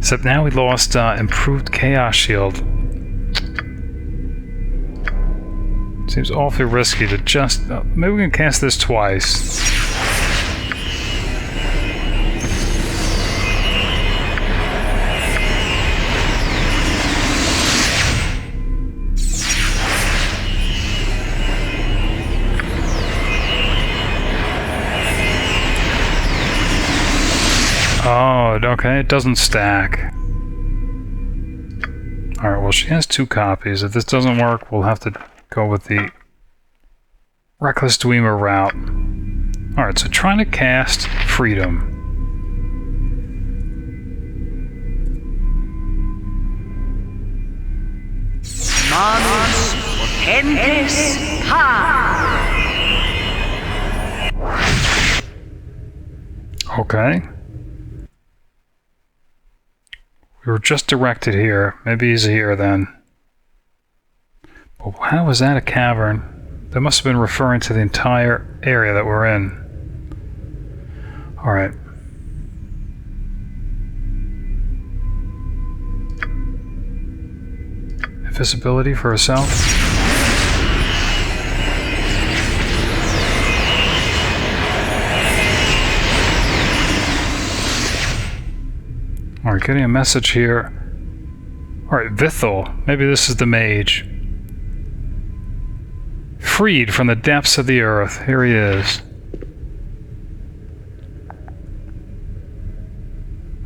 Except now we lost improved chaos shield. Seems awfully risky to just... maybe we can cast this twice. Oh, okay, it doesn't stack. Alright, well, she has 2 copies. If this doesn't work, we'll have to go with the Reckless Dwemer route. Alright, so trying to cast Freedom. Manus potentes ha! Okay. We were just directed here. Maybe he's here then. But how was that a cavern? That must have been referring to the entire area that we're in. Alright. Invisibility for herself. Alright, getting a message here. Alright, Vithal. Maybe this is the mage. Freed from the depths of the earth. Here he is.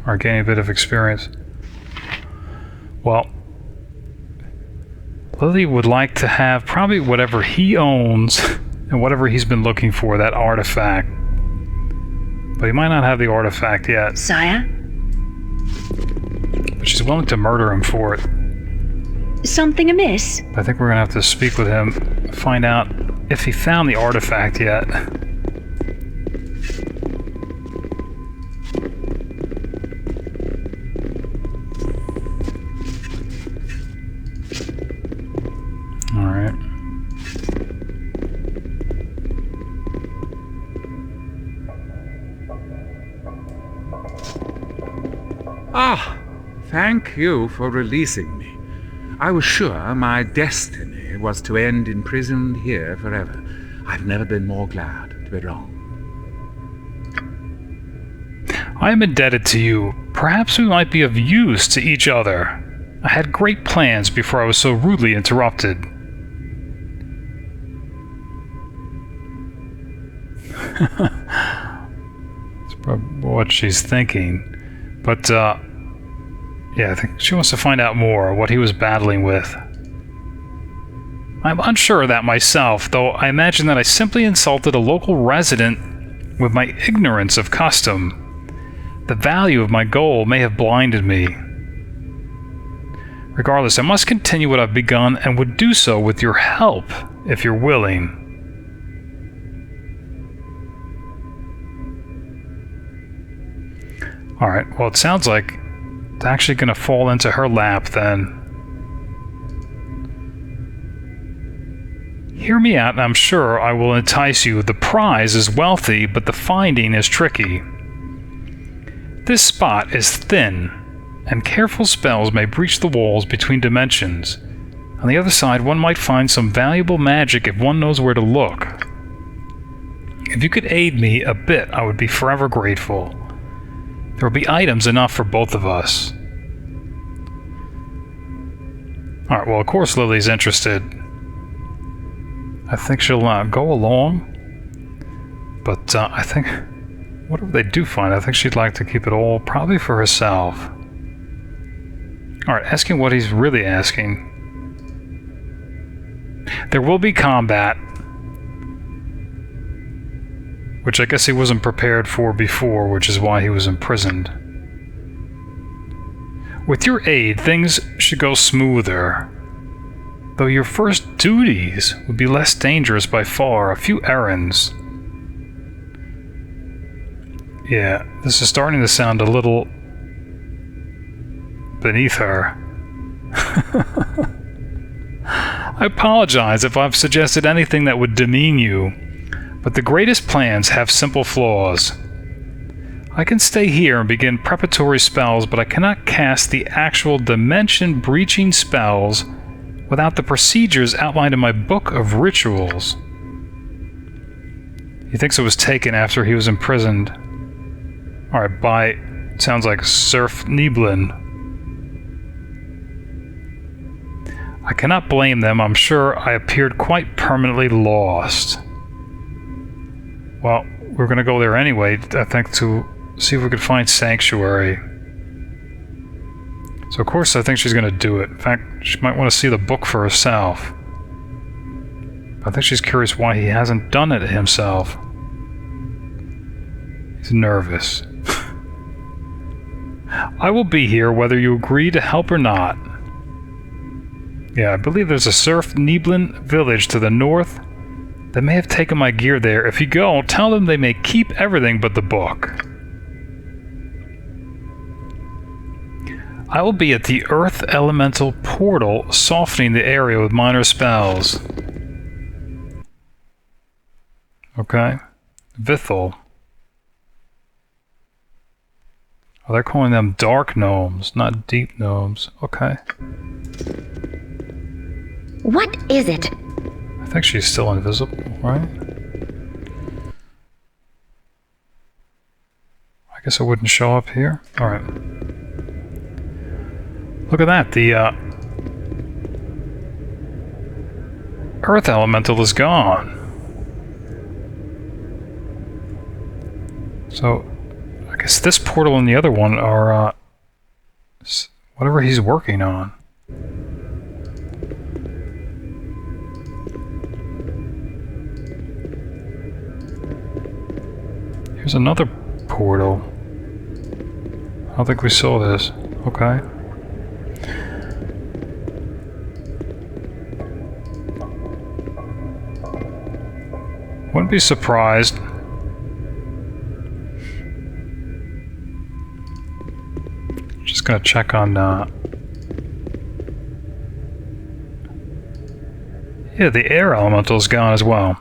Alright, gaining a bit of experience. Well, Lilly would like to have probably whatever he owns and whatever he's been looking for, that artifact. But he might not have the artifact yet. Sire? But she's willing to murder him for it. Something amiss? I think we're gonna have to speak with him, find out if he found the artifact yet. Alright. Ah! Thank you for releasing me. I was sure my destiny was to end imprisoned here forever. I've never been more glad to be wrong. I am indebted to you. Perhaps we might be of use to each other. I had great plans before I was so rudely interrupted. That's probably what she's thinking. But, yeah, I think she wants to find out more what he was battling with. I'm unsure of that myself, though I imagine that I simply insulted a local resident with my ignorance of custom. The value of my goal may have blinded me. Regardless, I must continue what I've begun and would do so with your help, if you're willing. Alright, well it sounds like it's actually going to fall into her lap then. Hear me out and I'm sure I will entice you. The prize is wealthy, but the finding is tricky. This spot is thin, and careful spells may breach the walls between dimensions. On the other side, one might find some valuable magic if one knows where to look. If you could aid me a bit, I would be forever grateful. There will be items enough for both of us. Alright, well, of course Lilly's interested. I think she'll go along. But I think, whatever they do find, I think she'd like to keep it all probably for herself. Alright, asking what he's really asking. There will be combat. Which I guess he wasn't prepared for before, which is why he was imprisoned. With your aid, things should go smoother. Though your first duties would be less dangerous by far, a few errands. Yeah, this is starting to sound a little beneath her. I apologize if I've suggested anything that would demean you, but the greatest plans have simple flaws. I can stay here and begin preparatory spells, but I cannot cast the actual dimension-breaching spells without the procedures outlined in my book of rituals. He thinks it was taken after he was imprisoned. Alright, by... sounds like svirfneblin. I cannot blame them. I'm sure I appeared quite permanently lost. Well, we're gonna go there anyway, I think, to see if we could find sanctuary. So of course I think she's gonna do it. In fact, she might want to see the book for herself. I think she's curious why he hasn't done it himself. He's nervous. I will be here whether you agree to help or not. Yeah, I believe there's a svirfneblin village to the north. They may have taken my gear there. If you go, tell them they may keep everything but the book. I will be at the Earth Elemental Portal, softening the area with minor spells. Okay. Vithal. Oh, they're calling them dark gnomes, not deep gnomes. Okay. What is it? I think she's still invisible, right? I guess it wouldn't show up here. Alright. Look at that, the Earth Elemental is gone. So, I guess this portal and the other one are, whatever he's working on. Here's another portal. I don't think we saw this. Okay. Wouldn't be surprised. Just gonna check on, yeah, the air elemental's gone as well.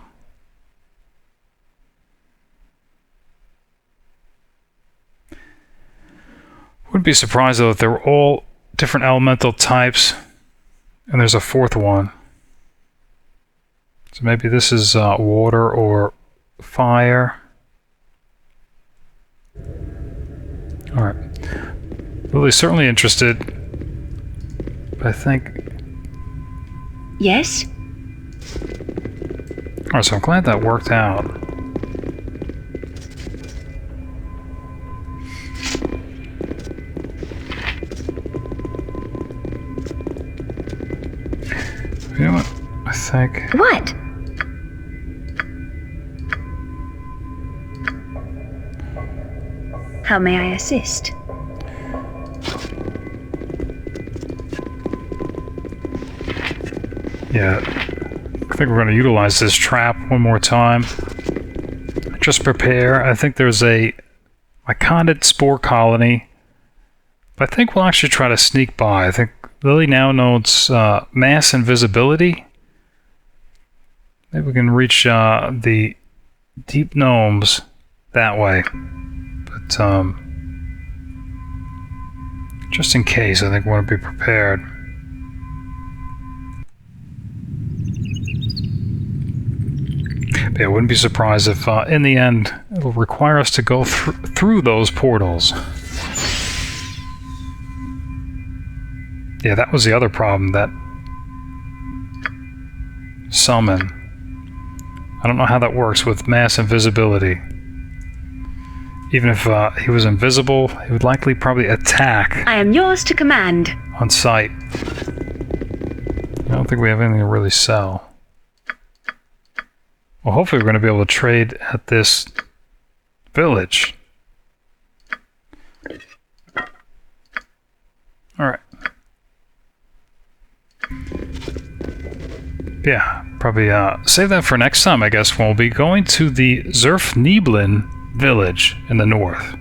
Wouldn't be surprised though if they were all different elemental types, and there's a fourth one. So maybe this is water or fire. Alright. Lily's certainly interested. But I think... Yes? Alright, so I'm glad that worked out. You know what? I think... What? How may I assist? Yeah, I think we're going to utilize this trap one more time. Just prepare. I think there's a myconid spore colony. But I think we'll actually try to sneak by. I think Lily now knows mass invisibility. Maybe we can reach the deep gnomes that way. But just in case, I think we want to be prepared. But yeah, I wouldn't be surprised if in the end it'll require us to go through those portals. Yeah, that was the other problem, that summon. I don't know how that works with mass invisibility. Even if he was invisible, he would likely probably attack. I am yours to command. On sight. I don't think we have anything to really sell. Well, hopefully we're going to be able to trade at this village. Alright. Yeah, probably save that for next time, I guess, when we'll be going to the svirfneblin village in the north,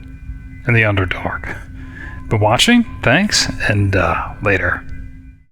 in the Underdark. Been watching, thanks, and later.